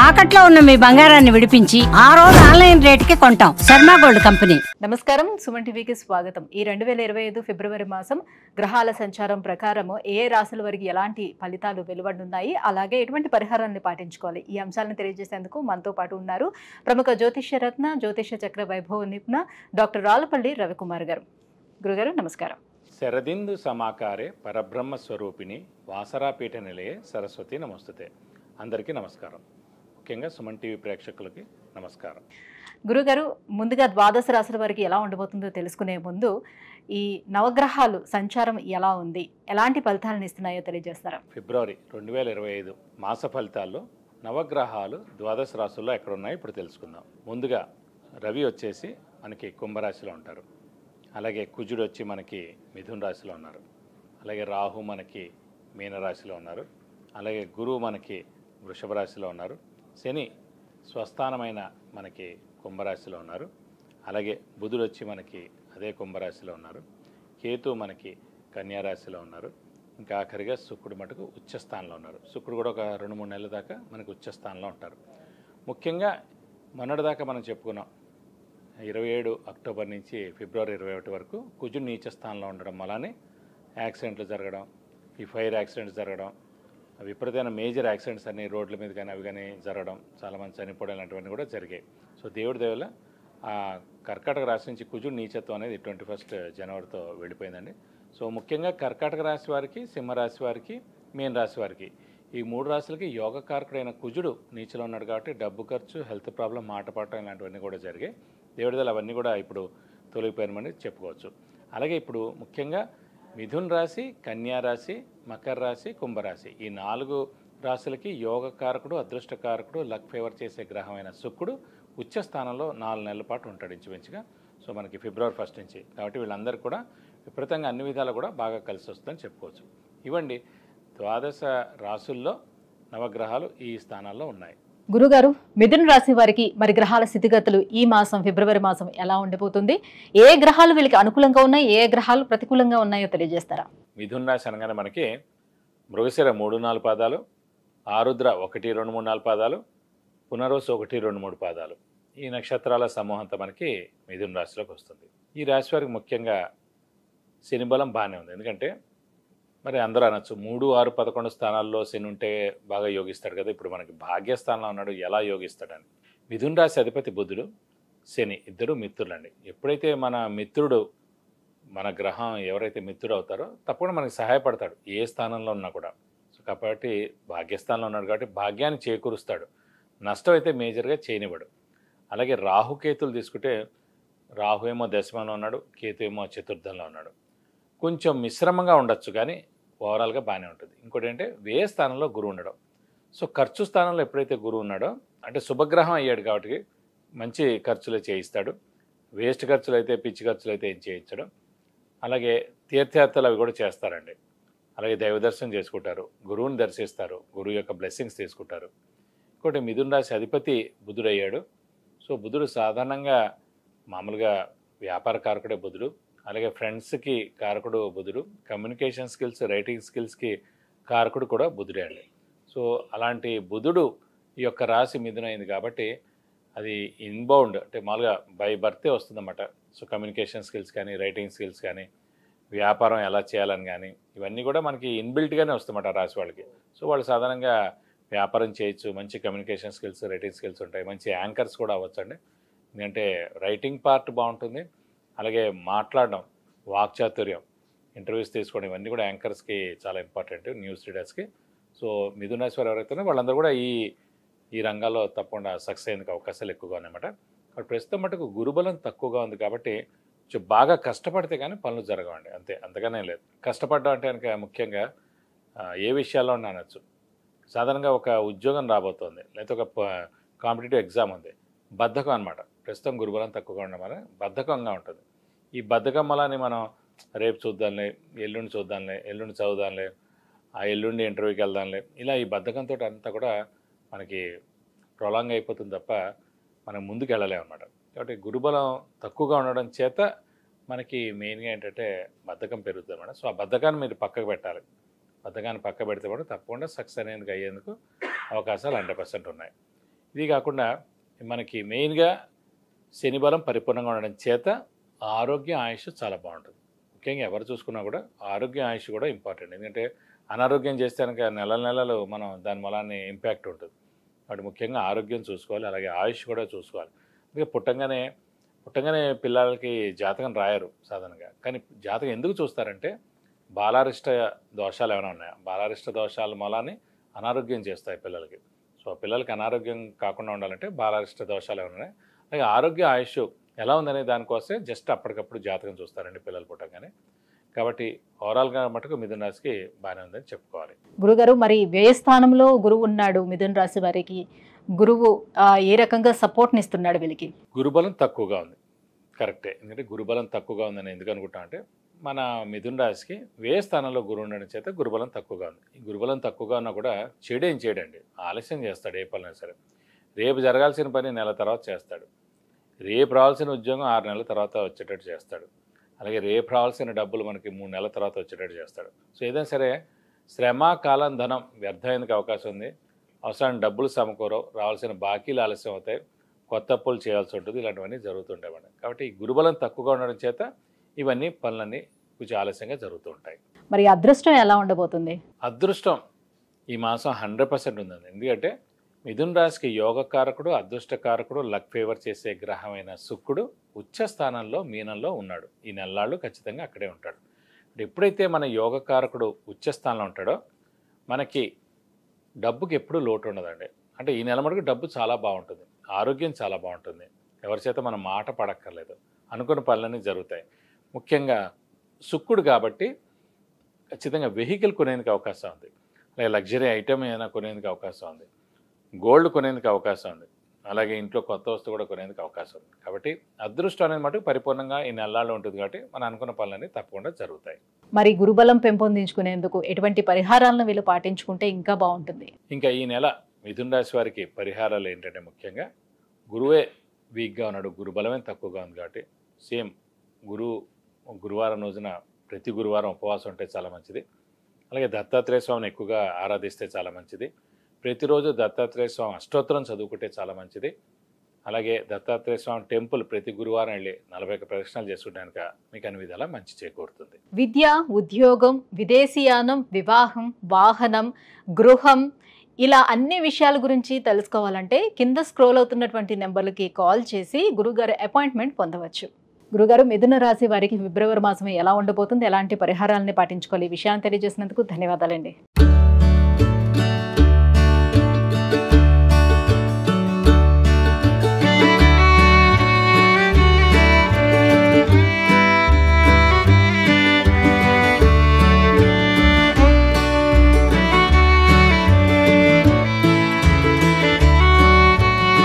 తాకట్లో ఉన్న మీ బంగారాన్ని విడిపించి ఆ రోజు ఆన్లైన్ రేటుకి కొంటాం. Sharma gold company. నమస్కారం, సుమన్ టీవీకి స్వాగతం. ఈ 2025 ఫిబ్రవరి మాసం గ్రహాల సంచారం ప్రకారం ఏ రాశుల వారికి ఎలాంటి ఫలితాలు వెలువడున్నాయి, అలాగే ఎటువంటి పరిహారాలను పాటించుకోవాలి, ఈ అంశాలను తెలియజేసేందుకు మనతో పాటు ఉన్నారు ప్రముఖ జ్యోతిష్య రత్న జ్యోతిష్య చక్ర వైభవ నిపుణ డాక్టర్ రాళ్ళపల్లి రవికుమార్ గారు. గురుగారు నమస్కారం. శరదిందు సమాకారే పరబ్రహ్మ స్వరూపిణి వాసరాపీఠ నిలయే సరస్వతి నమస్తుతే. అందరికీ నమస్కారం. ముఖ్యంగా సుమన్ టీవీ ప్రేక్షకులకి నమస్కారం. గురుగారు, ముందుగా ద్వాదశ రాశుల వారికి ఎలా ఉండబోతుందో తెలుసుకునే ముందు ఈ నవగ్రహాలు సంచారం ఎలా ఉంది, ఎలాంటి ఫలితాలను ఇస్తున్నాయో తెలియజేస్తారా? ఫిబ్రవరి 2025 మాస ఫలితాల్లో నవగ్రహాలు ద్వాదశ రాశుల్లో ఎక్కడున్నాయో ఇప్పుడు తెలుసుకుందాం. ముందుగా రవి వచ్చేసి మనకి కుంభరాశిలో ఉంటారు. అలాగే కుజుడు వచ్చి మనకి మిథున రాశిలో ఉన్నారు. అలాగే రాహు మనకి మీనరాశిలో ఉన్నారు. అలాగే గురువు మనకి వృషభ రాశిలో ఉన్నారు. శని స్వస్థానమైన మనకి కుంభరాశిలో ఉన్నారు. అలాగే బుధుడు వచ్చి మనకి అదే కుంభరాశిలో ఉన్నారు. కేతు మనకి కన్యారాశిలో ఉన్నారు. ఇంకా ఆఖరిగా శుక్రుడు మటుకు ఉచ్చస్థానంలో ఉన్నారు. శుక్రుడు కూడా ఒక 2-3 నెలల దాకా మనకి ఉచ్చస్థానంలో ఉంటారు. ముఖ్యంగా మొన్నటిదాకా మనం చెప్పుకున్నాం 27 అక్టోబర్ నుంచి ఫిబ్రవరి 21 వరకు కుజుడు నీచ స్థానంలో ఉండడం వల్లనే యాక్సిడెంట్లు జరగడం, ఈ ఫైర్ యాక్సిడెంట్స్ జరగడం, విపరీతమైన మేజర్ యాక్సిడెంట్స్ అన్ని రోడ్ల మీద కానీ అవి కానీ జరగడం, చాలామంది చనిపోవడం లాంటివన్నీ కూడా జరిగాయి. సో దేవుడి దేవుల కర్కాటక రాశి నుంచి కుజుడు నీచత్వం అనేది 21 జనవరితో వెళ్ళిపోయిందండి. సో ముఖ్యంగా కర్కాటక రాశి వారికి, సింహరాశి వారికి, మీన రాశి వారికి ఈ 3 రాశులకి యోగకారకుడైన కుజుడు నీచలో ఉన్నాడు కాబట్టి డబ్బు ఖర్చు, హెల్త్ ప్రాబ్లం, మాట పడటం ఇలాంటివన్నీ కూడా జరిగాయి. దేవుడి దేవుల అవన్నీ కూడా ఇప్పుడు తొలగిపోయినమని చెప్పుకోవచ్చు. అలాగే ఇప్పుడు ముఖ్యంగా మిథున్ రాశి, కన్యా రాశి, మకర రాశి, కుంభరాశి ఈ 4 రాశులకి యోగకారకుడు, అదృష్టకారకుడు, లక్ ఫేవర్ చేసే గ్రహమైన శుక్రుడు ఉచ్చ స్థానంలో 4 నెలల పాటు ఉంటాడు ఇంచుమించుగా. సో మనకి ఫిబ్రవరి 1 నుంచి. కాబట్టి వీళ్ళందరికీ కూడా విపరీతంగా అన్ని విధాలు కూడా బాగా కలిసి వస్తుందని చెప్పుకోవచ్చు. ఇవ్వండి ద్వాదశ రాశుల్లో నవగ్రహాలు ఈ స్థానాల్లో ఉన్నాయి. గురుగారు, మిథున రాశి వారికి మరి గ్రహాల స్థితిగతులు ఈ మాసం ఫిబ్రవరి మాసం ఎలా ఉండిపోతుంది, ఏ గ్రహాలు వీళ్ళకి అనుకూలంగా ఉన్నాయి, ఏ గ్రహాలు ప్రతికూలంగా ఉన్నాయో తెలియజేస్తారా? మిథున రాశి అనగానే మనకి మృగశిర 3-4 పాదాలు, ఆరుద్ర 1-2-3-4 పాదాలు, పునర్వసు 1-2-3 పాదాలు, ఈ నక్షత్రాల సమూహంతో మనకి మిథున రాశిలోకి వస్తుంది. ఈ రాశి వారికి ముఖ్యంగా శని బలం బాగానే ఉంది. ఎందుకంటే మరి అందరూ అనొచ్చు 3, 6, 11 స్థానాల్లో శని ఉంటే బాగా యోగిస్తాడు కదా, ఇప్పుడు మనకి భాగ్యస్థానంలో ఉన్నాడు, ఎలా యోగిస్తాడని. మిథున రాశి అధిపతి బుధుడు, శని ఇద్దరు మిత్రులండి. ఎప్పుడైతే మన మిత్రుడు, మన గ్రహం ఎవరైతే మిత్రుడు అవుతారో తప్పకుండా మనకి సహాయపడతాడు ఏ స్థానంలో ఉన్నా కూడా. సో కాబట్టి భాగ్యస్థానంలో ఉన్నాడు కాబట్టి భాగ్యాన్ని చేకూరుస్తాడు, నష్టం అయితే మేజర్గా చేయనివ్వడు. అలాగే రాహుకేతులు తీసుకుంటే రాహు ఏమో దశమంలో ఉన్నాడు, కేతు ఏమో చతుర్థంలో ఉన్నాడు. కొంచెం మిశ్రమంగా ఉండొచ్చు కానీ ఓవరాల్గా బాగానే ఉంటుంది. ఇంకోటి ఏంటంటే వ్యయ స్థానంలో గురువు ఉండడం. సో ఖర్చు స్థానంలో ఎప్పుడైతే గురువు ఉన్నాడో అంటే శుభగ్రహం అయ్యాడు కాబట్టి మంచి ఖర్చులే చేయిస్తాడు. వేస్ట్ ఖర్చులు అయితే, పిచ్చి ఖర్చులు అయితే ఏం చేయించడం. అలాగే తీర్థయాత్రలు అవి కూడా చేస్తారండి. అలాగే దైవ దర్శనం చేసుకుంటారు, గురువుని దర్శిస్తారు, గురువు యొక్క బ్లెస్సింగ్స్ తీసుకుంటారు. ఇంకోటి మిథున రాశి అధిపతి బుధుడు అయ్యాడు. సో బుధుడు సాధారణంగా మామూలుగా వ్యాపార కారకుడే బుధుడు. అలాగే ఫ్రెండ్స్కి కారకుడు బుధుడు, కమ్యూనికేషన్ స్కిల్స్, రైటింగ్ స్కిల్స్కి కారకుడు కూడా బుధుడే అండి. సో అలాంటి బుధుడు ఈ యొక్క రాశి మిథున అయింది కాబట్టి అది ఇన్బౌండ్ అంటే మామూలుగా బై బర్తే వస్తుందన్నమాట. సో కమ్యూనికేషన్ స్కిల్స్ కానీ, రైటింగ్ స్కిల్స్ కానీ, వ్యాపారం ఎలా చేయాలని కానీ ఇవన్నీ కూడా మనకి ఇన్బిల్ట్గానే వస్తుందన్నమాట ఆ రాశి వాళ్ళకి. సో వాళ్ళు సాధారణంగా వ్యాపారం చేయొచ్చు, మంచి కమ్యూనికేషన్ స్కిల్స్, రైటింగ్ స్కిల్స్ ఉంటాయి, మంచి యాంకర్స్ కూడా అవ్వచ్చండి. ఎందుకంటే రైటింగ్ పార్ట్ బాగుంటుంది, అలాగే మాట్లాడడం, వాక్చాతుర్యం, ఇంటర్వ్యూస్ తీసుకోవడం ఇవన్నీ కూడా యాంకర్స్కి చాలా ఇంపార్టెంట్, న్యూస్ రీడర్స్కి. సో మిథున రాశి వారు ఎవరైతే వాళ్ళందరూ కూడా ఈ రంగాల్లో తప్పకుండా సక్సెస్ అయ్యేందుకు అవకాశాలు ఎక్కువగా ఉన్నాయన్నమాట. కాబట్టి ప్రస్తుతం మటుకు గురుబలం తక్కువగా ఉంది కాబట్టి కొంచెం బాగా కష్టపడితే కానీ పనులు జరగవండి, అంతే, అంతగానే లేదు. కష్టపడడం అంటే కనుక ముఖ్యంగా ఏ విషయాల్లో అనొచ్చు. సాధారణంగా ఒక ఉద్యోగం రాబోతోంది, లేకపోతే ఒక కాంపిటేటివ్ ఎగ్జామ్ ఉంది, బద్ధకం అనమాట. ప్రస్తుతం గురుబలం తక్కువగా ఉండడం వల్ల బద్ధకంగా ఉంటుంది. ఈ బద్ధకం వల్ల మనం రేపు చూద్దాంలే, ఎల్లుండి చూద్దాంలే, ఎల్లుండి చదువుదాంలే, ఆ ఎల్లుండి ఇంటర్వ్యూకి వెళ్దాంలే, ఇలా ఈ బద్ధకంతో అంతా కూడా మనకి ప్రొలాంగ్ అయిపోతుంది తప్ప మనం ముందుకు వెళ్ళలేమన్నమాట. కాబట్టి గురుబలం తక్కువగా ఉండడం చేత మనకి మెయిన్గా ఏంటంటే బద్ధకం పెరుగుతుంది అన్నమాట. సో ఆ బద్ధకాన్ని మీరు పక్కకు పెట్టాలి. బద్ధకాన్ని పక్క పెడితే కూడా తప్పకుండా సక్సెస్ అనేది అయ్యేందుకు అవకాశాలు 100% ఉన్నాయి. ఇది కాకుండా మనకి మెయిన్గా శని బలం పరిపూర్ణంగా ఉండడం చేత ఆరోగ్య ఆయుష్ చాలా బాగుంటుంది. ముఖ్యంగా ఎవరు చూసుకున్నా కూడా ఆరోగ్య ఆయుష్ కూడా ఇంపార్టెంట్. ఎందుకంటే అనారోగ్యం చేస్తే కనుక నెలలు మనం దాని మూలాన్ని ఇంపాక్ట్ ఉంటుంది. కాబట్టి ముఖ్యంగా ఆరోగ్యం చూసుకోవాలి, అలాగే ఆయుష్ కూడా చూసుకోవాలి. అందుకే పుట్టంగానే పిల్లలకి జాతకం రాయరు సాధారణంగా. కానీ జాతకం ఎందుకు చూస్తారంటే బాలారిష్ట దోషాలు ఏమైనా ఉన్నాయా, బాలారిష్ట దోషాల మూలాన్ని అనారోగ్యం చేస్తాయి పిల్లలకి. సో పిల్లలకి అనారోగ్యం కాకుండా ఉండాలంటే బాలారిష్ట దోషాలు ఏమైనా ఉన్నాయి, అలాగే ఆరోగ్య ఆయుష్ ఎలా ఉందనే దానికోసమే జస్ట్ అప్పటికప్పుడు జాతకం చూస్తారండి పిల్లలు పుట్టంగానే. కాబట్టి ఓవరాల్గా మటుకు మిథున రాశికి బాగానే ఉందని చెప్పుకోవాలి. గురుగారు, మరి వ్యయస్థానంలో గురువు ఉన్నాడు మిథున రాశి వారికి, గురువు ఏ రకంగా సపోర్ట్ని ఇస్తున్నాడు వీళ్ళకి? గురుబలం తక్కువగా ఉంది, కరెక్టే. ఎందుకంటే గురుబలం తక్కువగా ఉందని ఎందుకు అనుకుంటా అంటే మన మిథున రాశికి వ్యయ స్థానంలో గురువు ఉండడం చేత గురుబలం తక్కువగా ఉంది. ఈ గురుబలం తక్కువగా ఉన్నా కూడా చెడేం చేయడండి, ఆలస్యం చేస్తాడు ఏ పనులైనా సరే. రేపు జరగాల్సిన పని నెల తర్వాత చేస్తాడు, రేపు రావాల్సిన ఉద్యోగం 6 నెలల తర్వాత వచ్చేటట్టు చేస్తాడు, అలాగే రేపు రావాల్సిన డబ్బులు మనకి 3 నెలల తర్వాత వచ్చేటట్టు చేస్తాడు. సో ఏదైనా సరే శ్రమ, కాలం, ధనం వ్యర్థానికి అవకాశం ఉంది. అవసరాన్ని డబ్బులు సమకూరవు, రావాల్సిన బాకీలు ఆలస్యం అవుతాయి, కొత్త అప్పులు చేయాల్సి ఉంటుంది, ఇలాంటివన్నీ జరుగుతుంటాయి మేడం. కాబట్టి ఈ గురుబలం తక్కువగా ఉండడం చేత ఇవన్నీ పనులన్నీ కొంచెం ఆలస్యంగా జరుగుతూ ఉంటాయి. మరి అదృష్టం ఎలా ఉండబోతుంది? అదృష్టం ఈ మాసం 100% ఉందండి. ఎందుకంటే మిథున రాశికి యోగకారకుడు, అదృష్టకారకుడు, లక్ ఫేవర్ చేసే గ్రహమైన శుక్రుడు ఉచ్చ స్థానంలో మీనంలో ఉన్నాడు. ఈ నెలలాళ్ళు ఖచ్చితంగా అక్కడే ఉంటాడు. ఎప్పుడైతే మన యోగకారకుడు ఉచ్చ స్థానంలో ఉంటాడో మనకి డబ్బుకి ఎప్పుడూ లోటు ఉండదండి. అంటే ఈ నెల మటుకు డబ్బు చాలా బాగుంటుంది, ఆరోగ్యం చాలా బాగుంటుంది, ఎవరి చేత మనం మాట పడక్కర్లేదు, అనుకున్న పనులన్నీ జరుగుతాయి. ముఖ్యంగా శుక్రుడు కాబట్టి ఖచ్చితంగా వెహికల్ కొనేందుకు అవకాశం ఉంది, అలాగే లగ్జరీ ఐటమ్ ఏదైనా కొనేందుకు అవకాశం ఉంది, గోల్డ్ కొనేందుకు అవకాశం ఉంది, అలాగే ఇంట్లో కొత్త వస్తువు కూడా కొనేందుకు అవకాశం ఉంది. కాబట్టి అదృష్టం అనేది మటుకు పరిపూర్ణంగా ఈ నెలల్లో ఉంటుంది కాబట్టి మనం అనుకున్న పనులన్నీ తప్పకుండా జరుగుతాయి. మరి గురుబలం పెంపొందించుకునేందుకు ఎటువంటి పరిహారాలను వీళ్ళు పాటించుకుంటే ఇంకా బాగుంటుంది? ఇంకా ఈ నెల మిథున రాశి వారికి పరిహారాలు ఏంటంటే ముఖ్యంగా గురువే వీక్గా ఉన్నాడు, గురుబలమే తక్కువగా ఉంది కాబట్టి సేమ్ గురువారం రోజున ప్రతి గురువారం ఉపవాసం ఉంటే చాలా మంచిది. అలాగే దత్తాత్రేయ స్వామిని ఎక్కువగా ఆరాధిస్తే చాలా మంచిది. ప్రతిరోజు దత్తాత్రేయ స్వామి అష్టోత్తరం చదువుకుంటే చాలా మంచిది. అలాగే దత్తాత్రేయ స్వామి టెంపుల్ ప్రతి గురువారం వెళ్ళి 41 ప్రదక్షిణాలు చేసుకుంటాక మీకు అన్ని విధాలా మంచి చేకూరుతుంది. విద్య, ఉద్యోగం, విదేశీయానం, వివాహం, వాహనం, గృహం, ఇలా అన్ని విషయాల గురించి తెలుసుకోవాలంటే కింద స్క్రోల్ అవుతున్నటువంటి నెంబర్లకి కాల్ చేసి గురుగారు అపాయింట్మెంట్ పొందవచ్చు. గురుగారు, మిథున రాశి వారికి ఫిబ్రవరి మాసం ఎలా ఉండబోతుంది, ఎలాంటి పరిహారాలని పాటించుకోవాలి, ఈ విషయాన్ని తెలియజేసినందుకు ధన్యవాదాలండి.